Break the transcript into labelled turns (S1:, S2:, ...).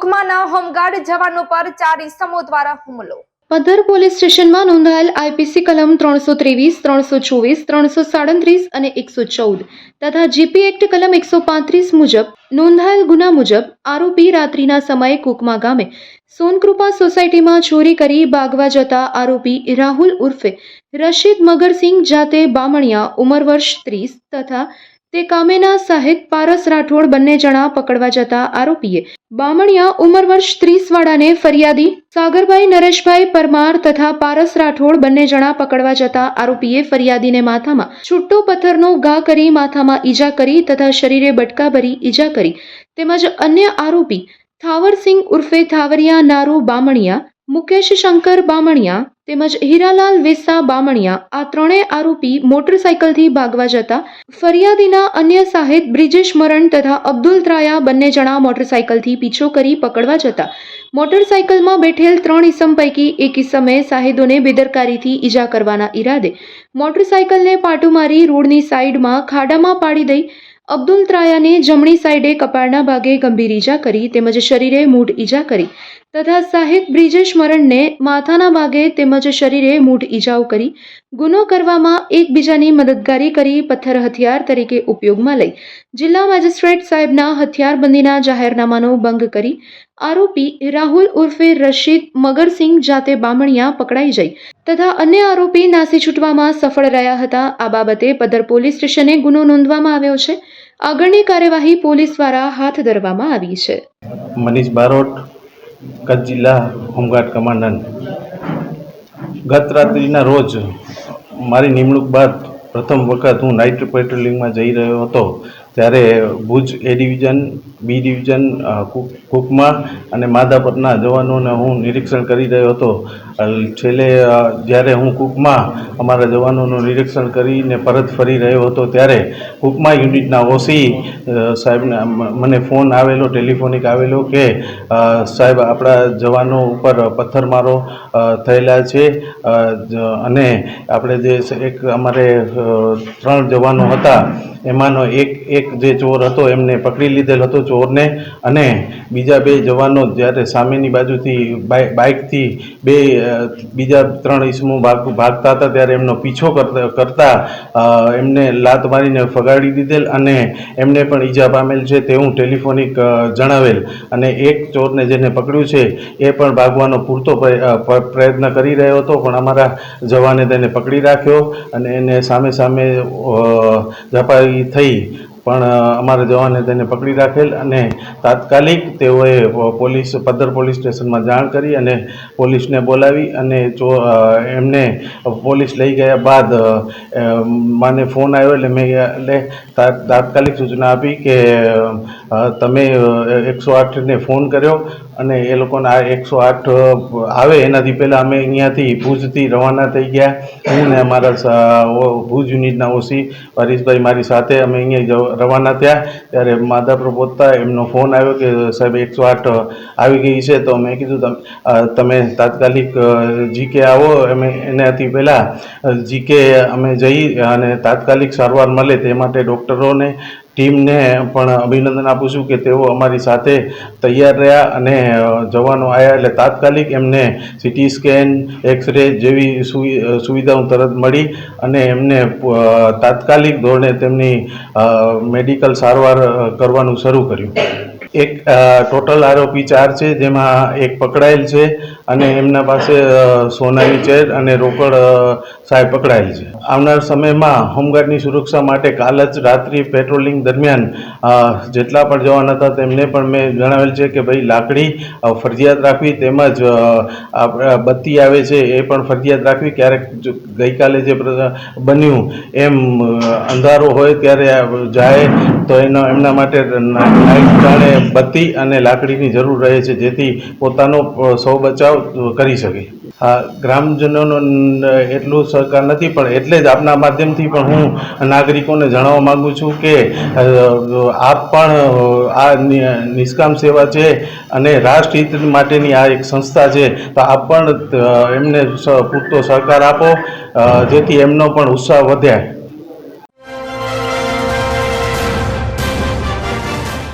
S1: કુકમાના home guard જવાનો પર 4 ઇસમો દ્વારા હુમલો।
S2: પદ્ધર પોલીસ સ્ટેશનમાં નોંધાયેલ આઈપીસી કલમ 323, 324, 337 અને 114 તથા જીપી એક્ટ કલમ 135 મુજબ નોંધાયેલ ગુના મુજબ આરોપી રાત્રિના સમયે કુકમા ગામે સોનકૃપા સોસાયટીમાં ચોરી કરી ભાગવા જતા આરોપી રાહુલ ઉર્ફે રશીદ મગરસિંહ જાતે બામણિયા ઉંમર વર્ષ 30 તથા તે કામેના સાહિદ પારસ રાઠોડ બંને જણા પકડવા જતા આરોપીએ બામણિયા ઉંમર વર્ષ 30 વાળાને ફરિયાદી સાગરભાઈ નરેશભાઈ પરમાર તથા પારસ રાઠોડ બંને જણા પકડવા જતા આરોપીએ ફરિયાદીને માથામાં છૂટો પથ્થરનો ઘા કરી માથામાં ઈજા કરી તથા શરીરે બટકા ભરી ઈજા કરી તેમજ અન્ય આરોપી થાવરસિંહ ઉર્ફે થાવરિયા નારુ બામણિયા, મુકેશ શંકર બામણિયા તેમજ હીરાલાલ વેસા બામણિયા આ ત્રણેય આરોપી મોટરસાયકલથી ભાગવા જતા ફરિયાદીના અન્ય સાહિદ બ્રિજેશ મરણ તથા અબ્દુલ ત્રાયા બંને જણા મોટરસાયકલથી પીછો કરી પકડવા જતા મોટરસાયકલમાં બેઠેલ 3 ઇસમ પૈકી એક ઇસમે સાહિદોને બેદરકારીથી ઈજા કરવાના ઈરાદે મોટરસાયકલને પાટું મારી રોડની સાઈડમાં ખાડામાં પાડી દઈ અબ્દુલ ત્રાયાને જમણી સાઈડે કપાળના ભાગે ગંભીર ઈજા કરી તેમજ શરીરે મૂઢ ઈજા કરી તથા સાહિદ બ્રિજેશ મરણને માથાના ભાગે તેમજ શરીરે મૂઢ ઈજાઓ કરી ગુનો કરવામાં એકબીજાની મદદગારી કરી પથ્થર હથિયાર તરીકે ઉપયોગમાં લઈ જિલ્લા મેજિસ્ટ્રેટ સાહેબના હથિયારબંધીના જાહેરનામાનો ભંગ કરી આરોપી રાહુલ ઉર્ફે રશીદ મગરસિંહ જાતે બામણિયા પકડાઈ જઈ તથા અન્ય આરોપી નાસી છૂટવામાં સફળ રહ્યા હતા। આ બાબતે પદ્ધર પોલીસ સ્ટેશને ગુનો નોંધવામાં આવ્યો છે। આગળની કાર્યવાહી પોલીસ દ્વારા હાથ ધરવામાં આવી છે।
S3: મનીષ બારોટ, કચ્છ જિલ્લા હોમગાર્ડ કમાન્ડન્ટ। ગત રાત્રિના રોજ મારી નિમણૂક બાદ પ્રથમ વખત હું નાઇટ પેટ્રોલિંગમાં જઈ રહ્યો હતો ત્યારે Bhuj A division, B division, Kukma અને માધાપરના જવાનોને હું નિરીક્ષણ કરી રહ્યો હતો। છેલ્લે જ્યારે હું કુકમા અમારા જવાનોનું નિરીક્ષણ કરીને પરત ફરી રહ્યો હતો ત્યારે કુકમા યુનિટના ઓસી સાહેબને મને ફોન આવેલો, ટેલિફોનિક આવેલો કે સાહેબ આપણા જવાનો ઉપર પથ્થરમારો થયેલા છે અને આપણે જે એક અમારે 3 જવાનો હતા એમાંનો એક જે ચોર હતો એમને પકડી લીધેલ હતો ચોરને, અને બીજા 2 જવાનો જ્યારે સામેની બાજુથી બાઇકથી બીજા 3 ઇસમો ભાગતા હતા ત્યારે એમનો પીછો કરતા એમને લાત મારીને ફગાડી દીધેલ અને એમને પણ ઈજા પામેલ છે તેવું ટેલિફોનિક જણાવેલ, અને એક ચોરને જેને પકડ્યું છે એ પણ ભાગવાનો પૂરતો પ્રયત્ન કરી રહ્યો હતો પણ અમારા જવાને તેને પકડી રાખ્યો અને એને સામે ઝપાઈ થઈ પણ અમારા જવાને તેને પકડી રાખેલ અને તાત્કાલિક તેઓએ પદ્ધર પોલીસ સ્ટેશનમાં જાણ કરી અને પોલીસને બોલાવી અને એમને પોલીસ લઈ ગયા બાદ મને ફોન આવ્યો એટલે મેં તાત્કાલિક સૂચના આપી કે તમે 108ને ફોન કર્યો અને એ લોકોને આ 108 આવે એનાથી પહેલાં અમે અહીંયાથી ભુજથી રવાના થઈ ગયા। હું ને અમારા ભુજ યુનિટના ઓસી હરીશભાઈ મારી સાથે અમે અહીંયા રવાના થયા ત્યારે માધાપર પહોંચતા એમનો ફોન આવ્યો કે સાહેબ 108 આવી ગઈ છે। તો મેં કીધું તમે તાત્કાલિક જીકે આવો। અમે એનાથી પહેલાં જીકે અમે જઈ અને તાત્કાલિક સારવાર મળે તે માટે ડૉક્ટરોને ટીમને પણ અભિનંદન આપું છું કે તેઓ અમારી સાથે તૈયાર રહ્યા અને જવાનો આવ્યા એટલે તાત્કાલિક એમને સીટી સ્કેન, એક્સરે જેવી સુવિધાઓ તરત મળી અને એમને તાત્કાલિક ધોરણે તેમની મેડિકલ સારવાર કરવાનું શરૂ કર્યું। એક ટોટલ આરોપી 4 છે જેમાં એક પકડાયેલ છે અને એમના પાસે સોનાની ચેર અને રોકડ સાહેબ પકડાયેલ છે। આવનાર સમયમાં હોમગાર્ડની સુરક્ષા માટે કાલ જ રાત્રિ પેટ્રોલિંગ દરમિયાન જેટલા પણ જવાન હતા તેમને પણ મેં જણાવેલ છે કે ભાઈ લાકડી ફરજિયાત રાખવી તેમજ બત્તી આવે છે એ પણ ફરજિયાત રાખવી। ક્યારેક ગઈકાલે જે બન્યું એમ અંધારો હોય ત્યારે જાય તો એમના માટે નાઇટ ટાણે બત્તી અને લાકડીની જરૂર રહે છે જેથી પોતાનો સૌ બચાવ કરી શકે। ગ્રામજનોનો એટલું સહકાર નથી પણ એટલે જ આપના માધ્યમથી પણ હું નાગરિકોને જણાવવા માગું છું કે આપ પણ આ નિષ્કામ સેવા છે અને રાષ્ટ્રહિત માટેની આ એક સંસ્થા છે તો આપ પણ એમને પૂરતો સહકાર આપો જેથી એમનો પણ ઉત્સાહ વધે।